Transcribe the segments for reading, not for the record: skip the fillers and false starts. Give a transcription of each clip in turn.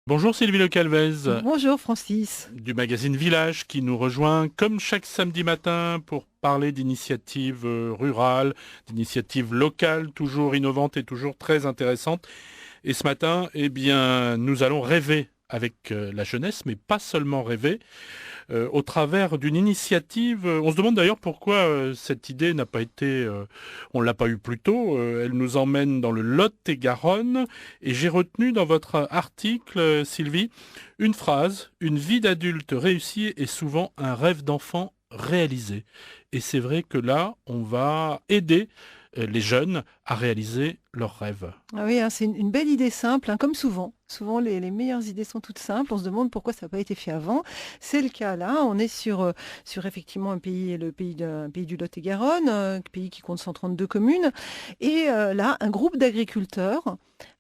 Bonjour Sylvie Le Calvez Bonjour Francis. du magazine Village qui nous rejoint comme chaque samedi matin pour parler d'initiatives rurales, d'initiatives locales, toujours innovantes et toujours très intéressantes. Et ce matin, nous allons rêver avec la jeunesse, mais pas seulement rêver, au travers d'une initiative. On se demande d'ailleurs pourquoi cette idée n'a pas été, on l'a pas eu plus tôt. Elle nous emmène dans le Lot-et-Garonne, et j'ai retenu dans votre article, Sylvie, une phrase: une vie d'adulte réussie est souvent un rêve d'enfant réalisé. Et c'est vrai que là, on va aider les jeunes à réaliser leurs rêves. Ah oui, c'est une belle idée simple, comme souvent. Souvent, les meilleures idées sont toutes simples. On se demande pourquoi ça n'a pas été fait avant. C'est le cas là. On est sur effectivement un pays du Lot-et-Garonne, un pays qui compte 132 communes. Et là, un groupe d'agriculteurs,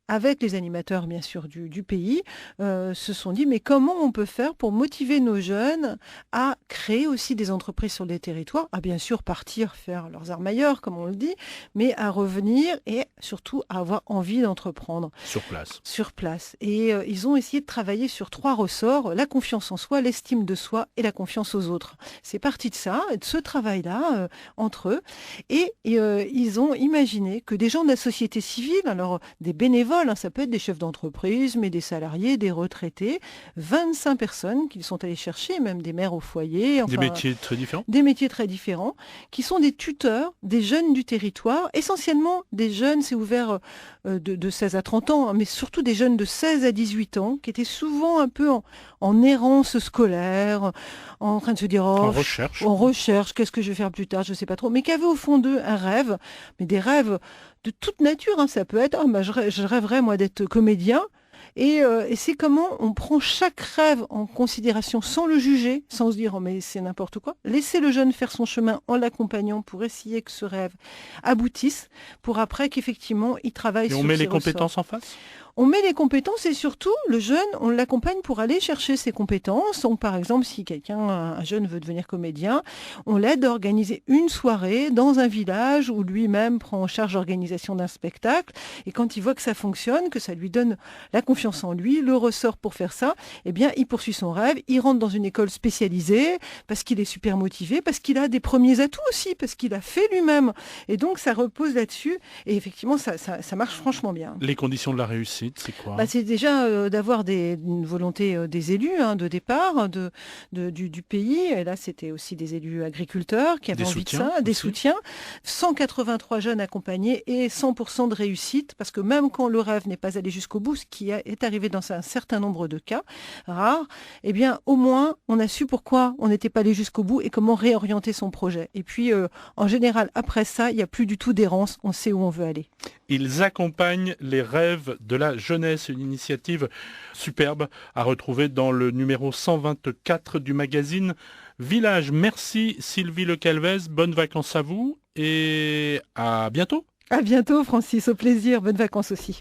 avec les animateurs bien sûr du pays, se sont dit mais comment on peut faire pour motiver nos jeunes à créer aussi des entreprises sur des territoires, à bien sûr partir faire leurs armes ailleurs comme on le dit, mais à revenir et surtout à avoir envie d'entreprendre. Sur place. Sur place. Et ils ont essayé de travailler sur 3 ressorts: la confiance en soi, l'estime de soi et la confiance aux autres. C'est parti de ça, de ce travail-là, entre eux. Et ils ont imaginé que des gens de la société civile, alors des bénévoles, ça peut être des chefs d'entreprise, mais des salariés, des retraités, 25 personnes qu'ils sont allés chercher, même des mères au foyer. Des métiers très différents. Des métiers très différents, qui sont des tuteurs, des jeunes du territoire, essentiellement des jeunes, c'est ouvert de 16 à 30 ans, mais surtout des jeunes de 16 à 18 ans, qui étaient souvent un peu en errance scolaire, en train de se dire En recherche. en recherche, qu'est-ce que je vais faire plus tard, je ne sais pas trop, mais qui avaient au fond d'eux un rêve, mais des rêves de toute nature. Ça peut être, je rêverais moi d'être comédien. Et c'est comment on prend chaque rêve en considération sans le juger, sans se dire oh, mais c'est n'importe quoi. Laisser le jeune faire son chemin en l'accompagnant pour essayer que ce rêve aboutisse, pour après qu'effectivement il travaille Et sur on met ses les ressorts. compétences en face. On met les compétences et surtout, le jeune, on l'accompagne pour aller chercher ses compétences. Donc, par exemple, si un jeune veut devenir comédien, on l'aide à organiser une soirée dans un village où lui-même prend en charge l'organisation d'un spectacle. Et quand il voit que ça fonctionne, que ça lui donne la confiance en lui, le ressort pour faire ça, eh bien, il poursuit son rêve. Il rentre dans une école spécialisée parce qu'il est super motivé, parce qu'il a des premiers atouts aussi, parce qu'il a fait lui-même. Et donc, ça repose là-dessus. Et effectivement, ça marche franchement bien. Les conditions de la réussite, c'est quoi? C'est déjà d'avoir une volonté des élus de départ du pays. Et là, c'était aussi des élus agriculteurs qui avaient envie de ça, des soutiens. 183 jeunes accompagnés et 100% de réussite, parce que même quand le rêve n'est pas allé jusqu'au bout, ce qui est arrivé dans un certain nombre de cas rares, eh bien, au moins, on a su pourquoi on n'était pas allé jusqu'au bout et comment réorienter son projet. Et puis, en général, après ça, il n'y a plus du tout d'errance. On sait où on veut aller. Ils accompagnent les rêves de la jeunesse, une initiative superbe à retrouver dans le numéro 124 du magazine Village. Merci Sylvie Le Calvez, bonnes vacances à vous et à bientôt. À bientôt Francis, au plaisir, bonnes vacances aussi.